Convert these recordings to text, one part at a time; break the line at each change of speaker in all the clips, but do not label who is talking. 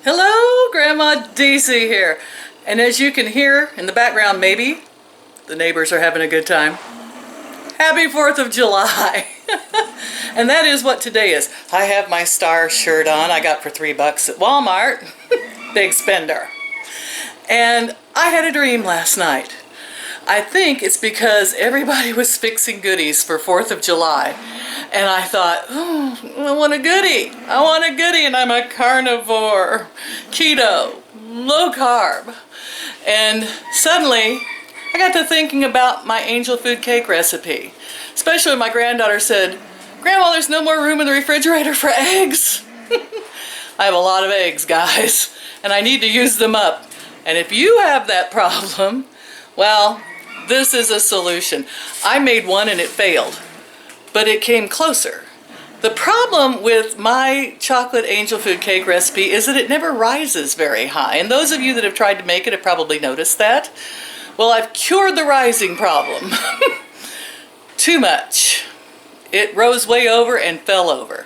Hello, Grandma Daisy here. And as you can hear in the background, maybe, the neighbors are having a good time. Happy 4th of July. And that is what today is. I have my star shirt on I got for $3 at Walmart. Big spender. And I had a dream last night. I think it's because everybody was fixing goodies for 4th of July. And I thought, oh, I want a goodie. I want a goodie, and I'm a carnivore, keto, low carb. And suddenly, I got to thinking about my angel food cake recipe. Especially when my granddaughter said, Grandma, there's no more room in the refrigerator for eggs. I have a lot of eggs, guys, and I need to use them up. And if you have that problem, well, this is a solution. I made one and it failed, but it came closer. The problem with my chocolate angel food cake recipe is that it never rises very high. And those of you that have tried to make it have probably noticed that. Well, I've cured the rising problem. Too much. It rose way over and fell over.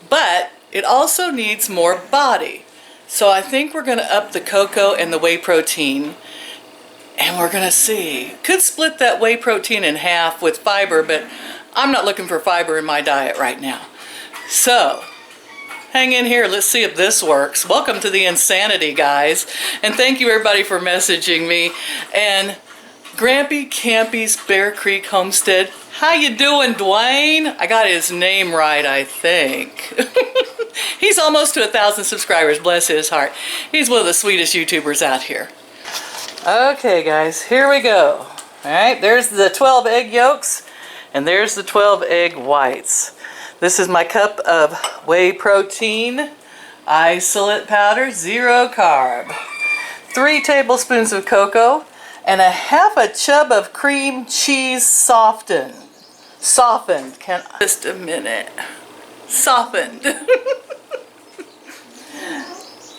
But it also needs more body. So I think we're going to up the cocoa and the whey protein. And we're going to see. Could split that whey protein in half with fiber, but I'm not looking for fiber in my diet right now. So, hang in here. Let's see if this works. Welcome to the insanity, guys. And thank you, everybody, for messaging me. And Grampy Campy's Bear Creek Homestead. How you doing, Dwayne? I got his name right, I think. He's almost to 1,000 subscribers. Bless his heart. He's one of the sweetest YouTubers out here. Okay, guys, here we go. All right, there's the 12 egg yolks, and there's the 12 egg whites. This is my cup of whey protein, isolate powder, 0 carb, 3 tablespoons of cocoa, and a half a chub of cream cheese softened. Just a minute. Softened.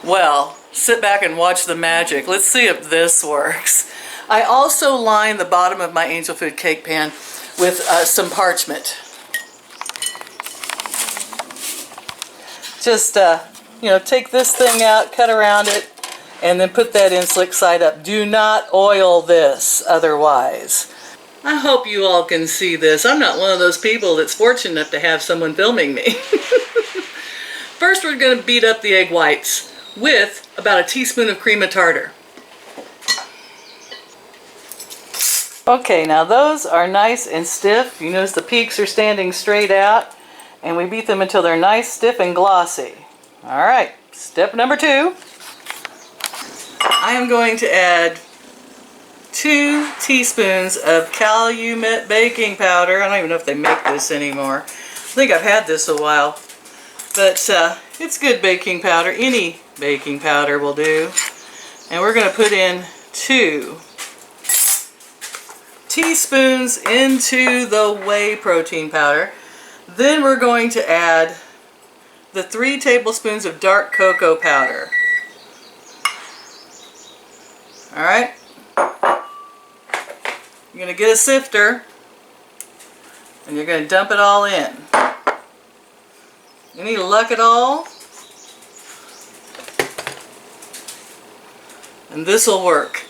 Well, sit back and watch the magic. Let's see if this works. I also line the bottom of my angel food cake pan with some parchment. Just, take this thing out, cut around it, and then put that in slick side up. Do not oil this otherwise. I hope you all can see this. I'm not one of those people that's fortunate enough to have someone filming me. First, we're going to beat up the egg whites with about a teaspoon of cream of tartar. Okay, now those are nice and stiff. You notice the peaks are standing straight out, and we beat them until they're nice, stiff, and glossy. All right, step number 2. I am going to add 2 teaspoons of Calumet baking powder. I don't even know if they make this anymore. I think I've had this a while, but it's good baking powder. Any baking powder will do. And we're going to put in 2 teaspoons into the whey protein powder. Then we're going to add the 3 tablespoons of dark cocoa powder. Alright? You're going to get a sifter and you're going to dump it all in. Any luck at all? And this will work.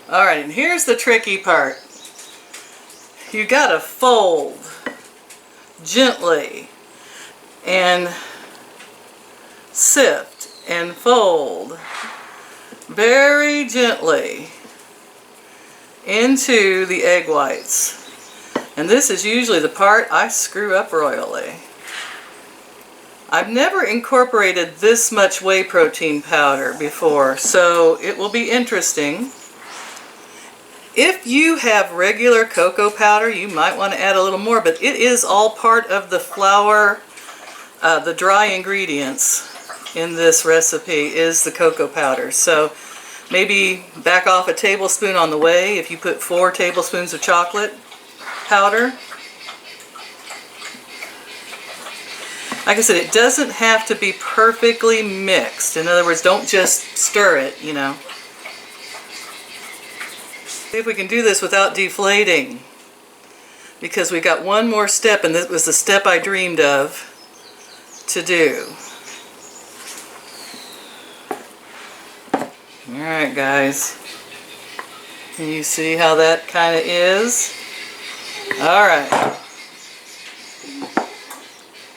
Alright, and here's the tricky part. You gotta fold gently and sift and fold very gently into the egg whites. And this is usually the part I screw up royally. I've never incorporated this much whey protein powder before, so it will be interesting. If you have regular cocoa powder, you might want to add a little more, but it is all part of the flour, the dry ingredients in this recipe is the cocoa powder. So maybe back off a tablespoon on the whey if you put 4 tablespoons of chocolate powder. Like I said, it doesn't have to be perfectly mixed. In other words, don't just stir it, you know. See if we can do this without deflating. Because we got one more step, and this was the step I dreamed of to do. Alright guys, can you see how that kind of is? Alright,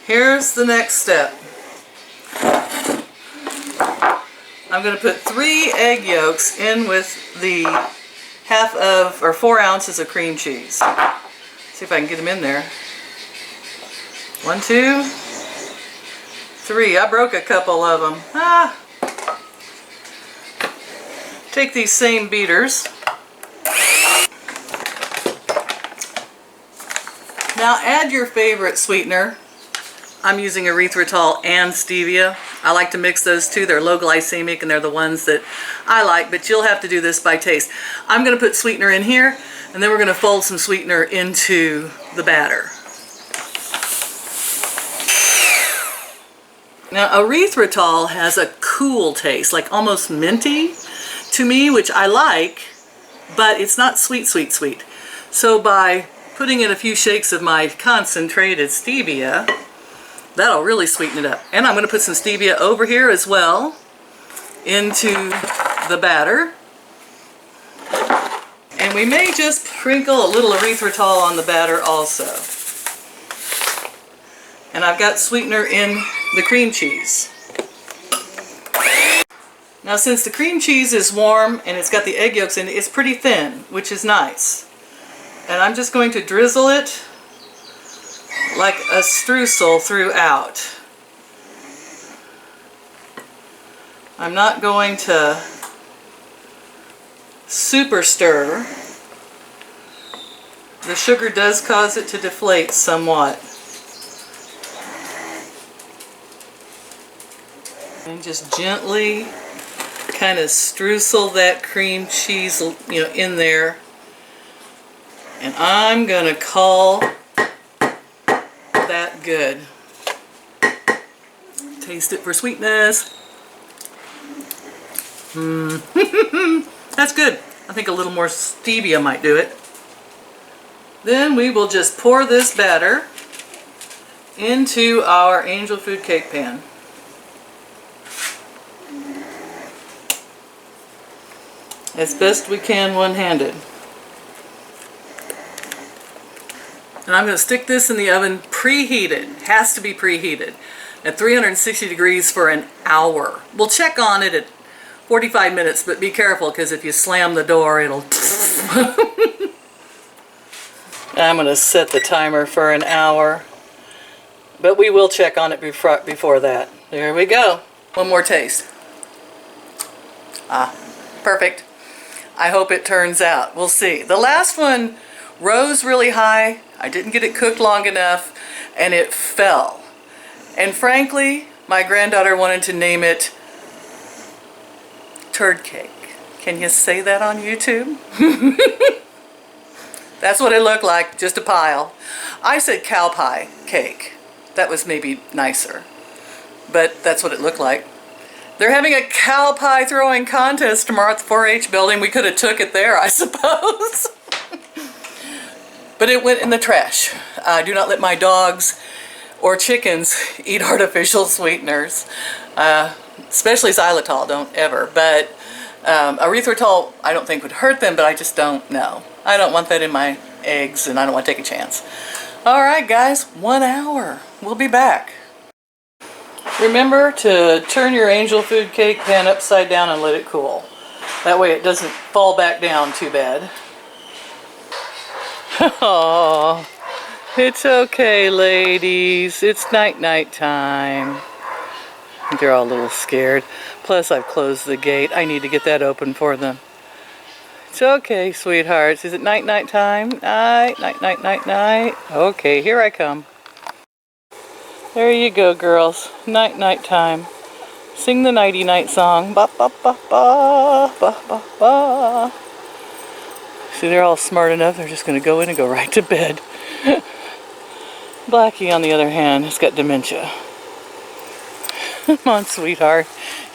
here's the next step. I'm going to put 3 egg yolks in with the 4 ounces of cream cheese. See if I can get them in there. 1, 2, 3. I broke a couple of them. Take these same beaters. Now add your favorite sweetener. I'm using erythritol and stevia. I like to mix those two. They're low glycemic and they're the ones that I like, but you'll have to do this by taste. I'm going to put sweetener in here, and then we're going to fold some sweetener into the batter. Now erythritol has a cool taste, like almost minty to me, which I like, but it's not sweet, sweet, sweet. So by putting in a few shakes of my concentrated stevia, that'll really sweeten it up. And I'm going to put some stevia over here as well into the batter. And we may just sprinkle a little erythritol on the batter also. And I've got sweetener in the cream cheese. Now since the cream cheese is warm and it's got the egg yolks in it, it's pretty thin, which is nice. And I'm just going to drizzle it like a streusel throughout. I'm not going to super stir. The sugar does cause it to deflate somewhat. And just gently kind of streusel that cream cheese, in there. And I'm going to call that good. Taste it for sweetness. That's good. I think a little more stevia might do it. Then we will just pour this batter into our angel food cake pan. As best we can one-handed. And I'm going to stick this in the oven preheated. Has to be preheated at 360 degrees for an hour. We'll check on it at 45 minutes, but be careful because if you slam the door, it'll... I'm going to set the timer for an hour, but we will check on it before that. There we go. One more taste. Perfect. I hope it turns out. We'll see. The last one rose really high. I didn't get it cooked long enough, and it fell. And frankly, my granddaughter wanted to name it turd cake. Can you say that on YouTube? That's what it looked like, just a pile. I said cow pie cake. That was maybe nicer, but that's what it looked like. They're having a cow pie throwing contest tomorrow at the 4-H building. We could have took it there, I suppose. But it went in the trash. Do not let my dogs or chickens eat artificial sweeteners. Especially xylitol, don't ever. But erythritol I don't think would hurt them, but I just don't know. I don't want that in my eggs, and I don't want to take a chance. Alright guys, 1 hour. We'll be back. Remember to turn your angel food cake pan upside down and let it cool. That way it doesn't fall back down too bad. Oh, it's okay, ladies. It's night time. They're all a little scared. Plus, I've closed the gate. I need to get that open for them. It's okay, sweethearts. Is it night time? Night. Okay, here I come. There you go, girls. Night time. Sing the nighty-night song. Ba ba ba ba ba ba ba. See, they're all smart enough. They're just going to go in and go right to bed. Blackie, on the other hand, has got dementia. Come on, sweetheart.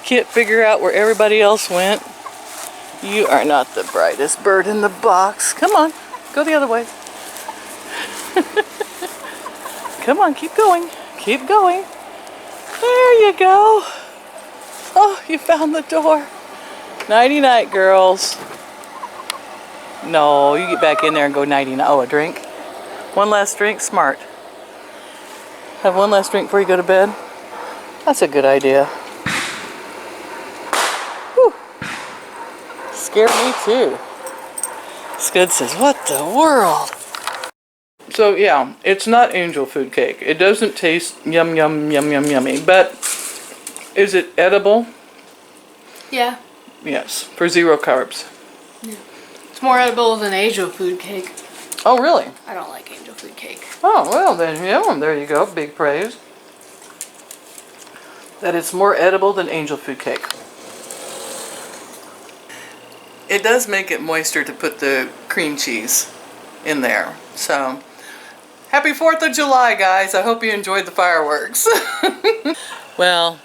Can't figure out where everybody else went. You are not the brightest bird in the box. Come on, go the other way. Come on, keep going. Keep going. There you go. Oh, you found the door. Nighty-night, girls. No, you get back in there and go nighty-night. Oh, a drink? One last drink? Smart. Have one last drink before you go to bed? That's a good idea. Whew. Scared me too. Scud says, what the world? So yeah, it's not angel food cake. It doesn't taste yum yum yum yum yummy, but is it edible?
Yeah.
Yes, for 0 carbs.
Yeah. It's more edible than angel food cake.
Oh really?
I don't like angel food cake.
Oh well then, yeah, there you go, big praise. That it's more edible than angel food cake. It does make it moister to put the cream cheese in there. So, happy 4th of July, guys. I hope you enjoyed the fireworks. Well,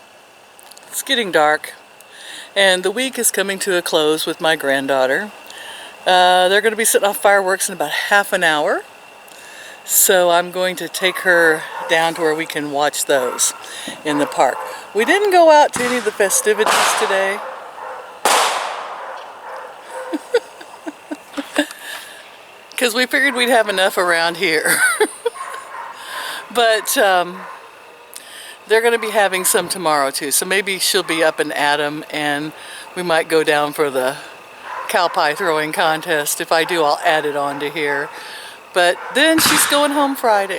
it's getting dark, and the week is coming to a close with my granddaughter. They're going to be setting off fireworks in about half an hour. So I'm going to take her down to where we can watch those in the park. We didn't go out to any of the festivities today. Because we figured we'd have enough around here. But they're going to be having some tomorrow too. So maybe she'll be up and at 'em, and we might go down for the cow pie throwing contest. If I do, I'll add it on to here. But then she's going home Friday.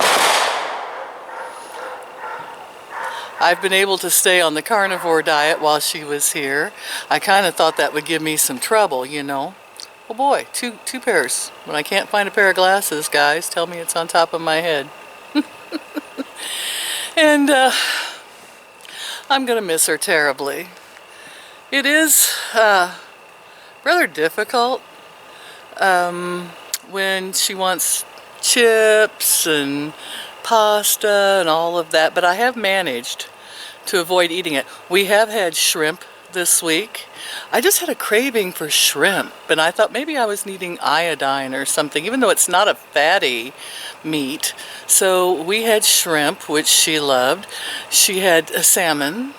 I've been able to stay on the carnivore diet while she was here. I kind of thought that would give me some trouble, you know. Oh boy, two pairs. When I can't find a pair of glasses, guys, tell me it's on top of my head. And I'm going to miss her terribly. It is rather difficult when she wants chips and pasta and all of that, but I have managed to avoid eating it. We have had shrimp this week. I just had a craving for shrimp, and I thought maybe I was needing iodine or something, even though it's not a fatty meat. So we had shrimp, which she loved. She had a salmon,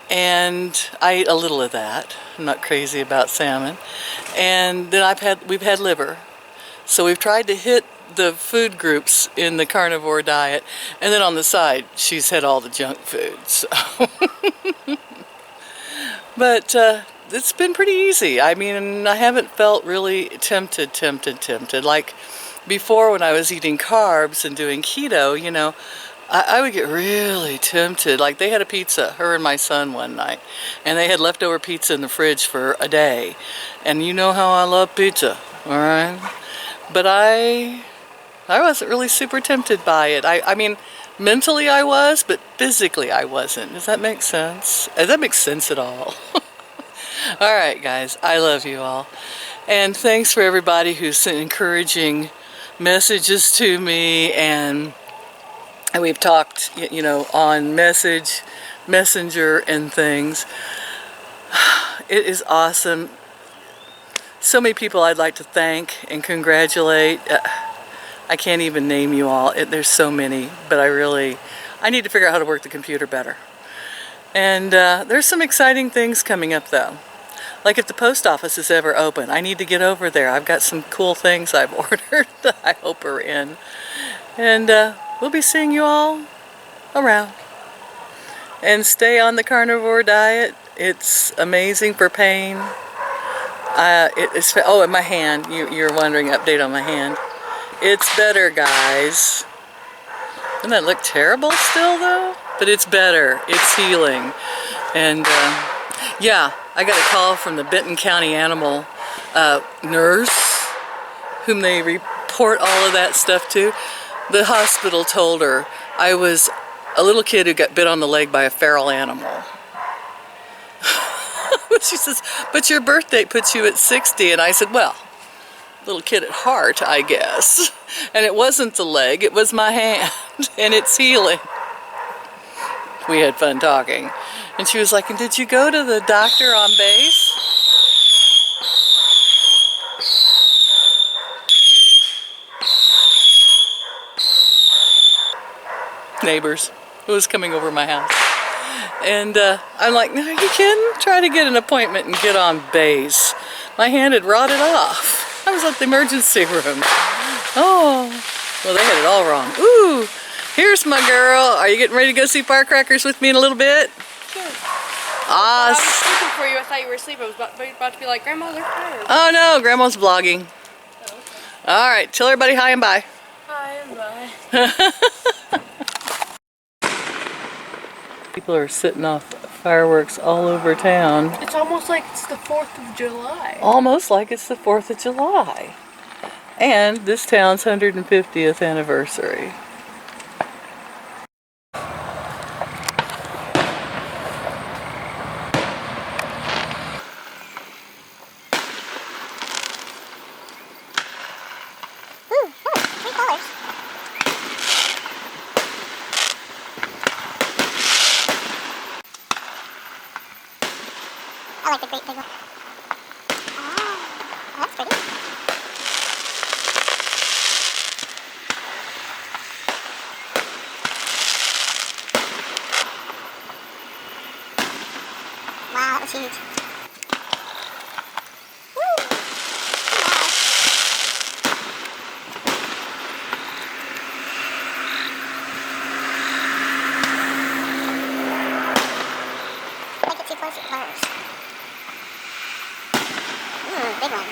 and I ate a little of that. I'm not crazy about salmon. And then we've had liver. So we've tried to hit the food groups in the carnivore diet, and then on the side she's had all the junk food. So but it's been pretty easy. I mean, I haven't felt really tempted. Like before, when I was eating carbs and doing keto, you know, I would get really tempted. Like they had a pizza, her and my son, one night, and they had leftover pizza in the fridge for a day. And you know how I love pizza, all right? But I wasn't really super tempted by it. I mean, mentally I was, but physically I wasn't. Does that make sense? Does that make sense at all? All right, guys, I love you all. And thanks for everybody who's sent encouraging messages to me, and we've talked, you know, on Messenger and things. It is awesome. So many people I'd like to thank and congratulate. I can't even name you all. There's so many, but I need to figure out how to work the computer better. And there's some exciting things coming up though. Like if the post office is ever open, I need to get over there. I've got some cool things I've ordered that I hope are in. And we'll be seeing you all around. And stay on the carnivore diet. It's amazing for pain. Oh, and my hand. You're wondering, update on my hand. It's better, guys. Doesn't that look terrible still, though? But it's better. It's healing. And, yeah, I got a call from the Benton County animal nurse, whom they report all of that stuff to. The hospital told her I was a little kid who got bit on the leg by a feral animal. She says, but your birth date puts you at 60. And I said, well, little kid at heart, I guess. And it wasn't the leg, it was my hand, and it's healing. We had fun talking. And she was like, and did you go to the doctor on base? Neighbors. It was coming over my house. And I'm like, no, you can try to get an appointment and get on base. My hand had rotted off. I was at the emergency room. Oh, well, they had it all wrong. Ooh, here's my girl. Are you getting ready to go see firecrackers with me in a little bit?
Sure. I
Ah,
was looking for you. I thought you were asleep. I was about to be like, Grandma, they're tired.
oh no, Grandma's vlogging.
Oh, okay.
All right, tell everybody hi and bye.
Hi and bye.
People are setting off fireworks all over town.
It's almost like it's the 4th of July.
Almost like it's the 4th of July. And this town's 150th anniversary.
Ooh, oh, 3 colors. I like the great big one. Oh, that's pretty. Wow, that was huge. Woo! Wow. Don't get too close, it blurs. Big one.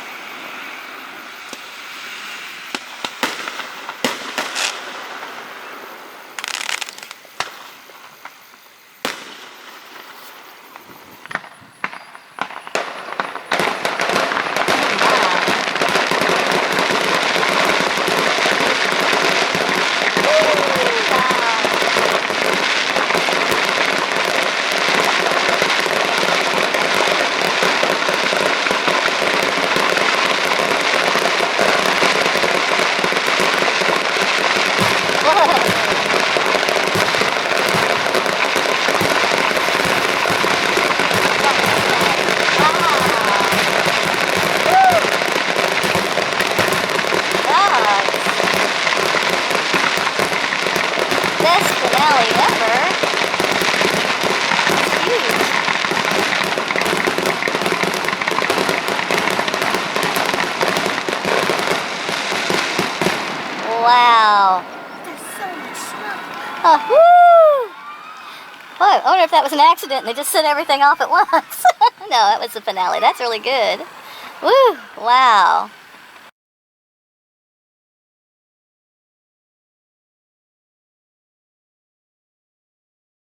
Best finale ever. Huge. Wow. There's so much smoke. Oh, woo! Boy, I wonder if that was an accident and they just set everything off at once. No, that was the finale. That's really good. Woo! Wow.